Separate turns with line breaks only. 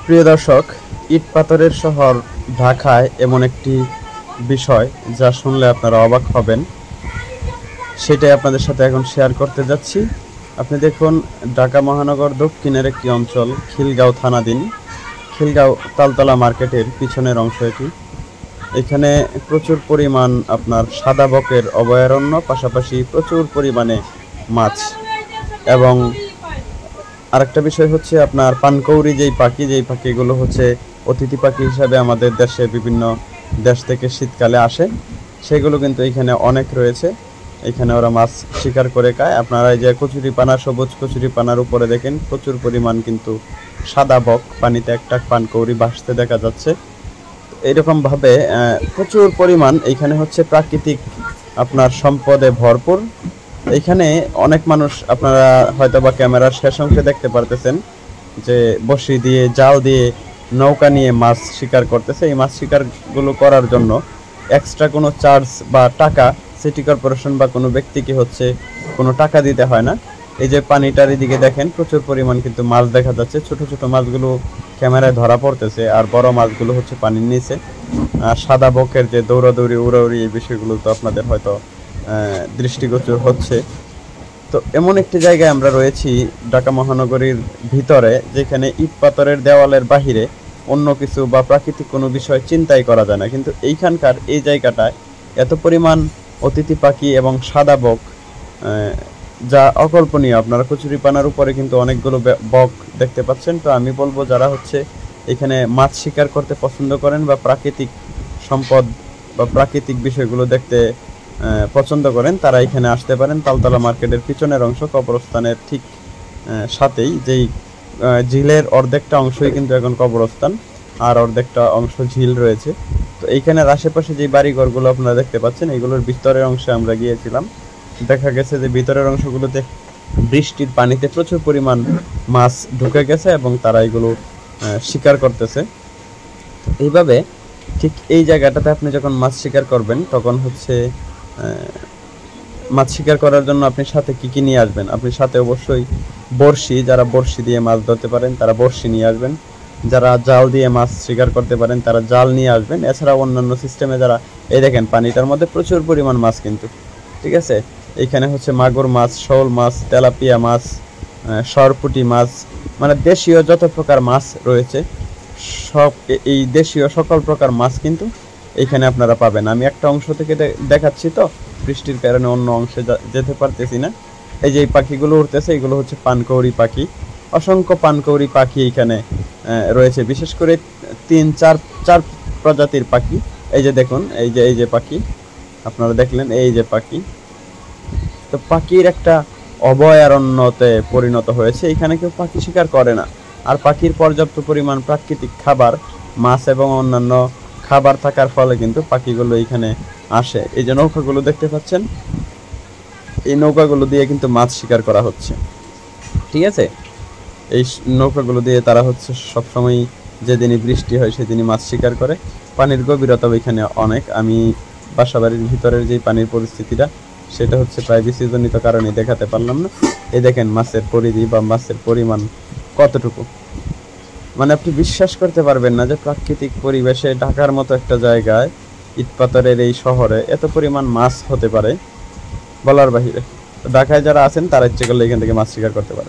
প্রিয় দর্শক, ইট পাথরের শহর ঢাকায় এমন একটি বিষয় যা শুনলে আপনারা অবাক হবেন, সেটাই আপনাদের সাথে এখন শেয়ার করতে যাচ্ছি। আপনি দেখুন, ঢাকা মহানগর দক্ষিণের একটি অঞ্চল খিলগাঁও থানাধীন, খিলগাঁও তালতলা মার্কেটের পিছনের অংশ এটি। এখানে প্রচুর পরিমাণ আপনার সাদা বকের অভয়ারণ্য, পাশাপাশি প্রচুর পরিমাণে মাছ। এবং আরেকটা বিষয় হচ্ছে আপনার পানকৌড়ি, যেই পাখিগুলো হচ্ছে অতিথি পাখি হিসাবে আমাদের দেশে বিভিন্ন দেশ থেকে শীতকালে আসে, সেগুলো কিন্তু এখানে অনেক রয়েছে। এখানে ওরা মাছ শিকার করে খায়। আপনারা এই যে কচুরিপানা, সবুজ কচুরিপানার উপরে দেখেন প্রচুর পরিমাণ কিন্তু সাদা বক, পানিতে একটা পানকৌড়ি ভাসতে দেখা যাচ্ছে। এইরকমভাবে প্রচুর পরিমাণ এইখানে হচ্ছে প্রাকৃতিক আপনার সম্পদে ভরপুর। এইখানে অনেক মানুষ, আপনারা হয়তো বা ক্যামেরার শেষ অংশে দেখতে পারতেছেন যে বড়শি দিয়ে, জাল দিয়ে, নৌকা নিয়ে মাছ শিকার করতেছে। এই মাছ শিকারগুলো করার জন্য এক্সট্রা কোনো চার্জ বা টাকা সিটি কর্পোরেশন বা কোনো ব্যক্তিকে হচ্ছে কোনো টাকা দিতে হয় না। এই যে পানিটার এদিকে দেখেন প্রচুর পরিমাণ কিন্তু মাছ দেখা যাচ্ছে। ছোট ছোট মাছগুলো ক্যামেরায় ধরা পড়তেছে, আর বড় মাছগুলো হচ্ছে পানির নিচে। আর সাদা বকের যে দৌড়াদৌড়ি, উড়াউড়ি, এই বিষয়গুলো তো আপনাদের হয়তো দৃষ্টিগোচর হচ্ছে। তো এমন একটি জায়গায় আমরা রয়েছি ঢাকা মহানগরীর ভিতরে, যেখানে ইট পাথরের দেওয়ালের বাহিরে অন্য কিছু বা প্রাকৃতিক কোনো বিষয় চিন্তাই করা যায় না। কিন্তু এইখানকার এই জায়গাটায় এত পরিমাণ অতিথি পাখি এবং সাদা বক, যা অকল্পনীয়। আপনারা কচুরিপানার উপরে কিন্তু অনেকগুলো বক দেখতে পাচ্ছেন। তো আমি বলবো, যারা হচ্ছে এখানে মাছ শিকার করতে পছন্দ করেন বা প্রাকৃতিক সম্পদ বা প্রাকৃতিক বিষয়গুলো দেখতে পছন্দ করেন, তারা এখানে আসতে পারেন। তালতলা মার্কেটের পিছনের অংশ, কবরস্থানের ঠিক সাথেই, যেই ঝিলের অর্ধেকটা অংশই কিন্তু এখন কবরস্থান, আর অর্ধেকটা অংশ ঝিল রয়েছে। তো এইখানের আশেপাশে যে বাড়িঘরগুলো আপনারা দেখতে পাচ্ছেন, এগুলোর ভিতরের অংশে আমরা গিয়েছিলাম। দেখা গেছে যে ভিতরের অংশগুলোতে বৃষ্টির পানিতে প্রচুর পরিমাণ মাছ ঢুকে গেছে এবং তারা এগুলো শিকার করতেছে। এইভাবে ঠিক এই জায়গাটাতে আপনি যখন মাছ শিকার করবেন, তখন হচ্ছে মাছ শিকার করার জন্য আপনি সাথে কি কি নিয়ে আসবেন? আপনি সাথে অবশ্যই বড়শি, যারা বড়শি দিয়ে মাছ ধরতে পারেন তারা বড়শি নিয়ে আসবেন। যারা জাল দিয়ে মাছ শিকার করতে পারেন তারা জাল নিয়ে আসবেন। এছাড়া অন্যান্য সিস্টেমে যারা, এই দেখেন পানিটার মধ্যে প্রচুর পরিমাণ মাছ কিন্তু, ঠিক আছে। এইখানে হচ্ছে মাগুর মাছ, শোল মাছ, তেলাপিয়া মাছ, সরপুঁটি মাছ, মানে দেশীয় যত প্রকার মাছ রয়েছে সব, এই দেশীয় সকল প্রকার মাছ কিন্তু এইখানে আপনারা পাবেন। আমি একটা অংশ থেকে দেখাচ্ছি, তো বৃষ্টির কারণে অন্য অংশে যেতে পারতেছি না। এই যে এই পাখিগুলো উঠতেছে, এগুলো হচ্ছে পানকৌড়ি পাখি। অসংখ্য পানকৌড়ি পাখি এইখানে রয়েছে, বিশেষ করে চার প্রজাতির পাখি। এই যে দেখুন, এই যে পাখি আপনারা দেখলেন, এই যে পাখি। তো পাখির একটা অভয়ারণ্যতে পরিণত হয়েছে। এখানে কেউ পাখি শিকার করে না। আর পাখির পর্যাপ্ত পরিমাণ প্রাকৃতিক খাবার, মাছ এবং অন্যান্য খাবার থাকার ফলে কিন্তু পাখিগুলো এখানে আসে। এই যে নৌকাগুলো দেখতে পাচ্ছেন, এই নৌকাগুলো দিয়ে কিন্তু মাছ শিকার করা হচ্ছে, ঠিক আছে। এই নৌকাগুলো দিয়ে তারা হচ্ছে সবসময়, যেদিনই বৃষ্টি হয় সেদিনই মাছ শিকার করে। পানির গভীরতা এখানে অনেক। আমি বাসাবাড়ির ভিতরের যে পানির পরিস্থিতিটা, সেটা হচ্ছে প্রাইভেসিজনিত কারণে দেখাতে পারলাম না। এই দেখেন মাছের পরিধি বা মাছের পরিমাণ কতটুকু, মানে আপনি বিশ্বাস করতে পারবেন না যে প্রাকৃতিক পরিবেশে ঢাকার মতো একটা জায়গায়, ইটপাথরের এই শহরে এত পরিমাণ মাছ হতে পারে, বলার বাহিরে। ঢাকায় যারা আছেন তারা ইচ্ছে করলে এখান থেকে মাছ শিকার করতে পারেন।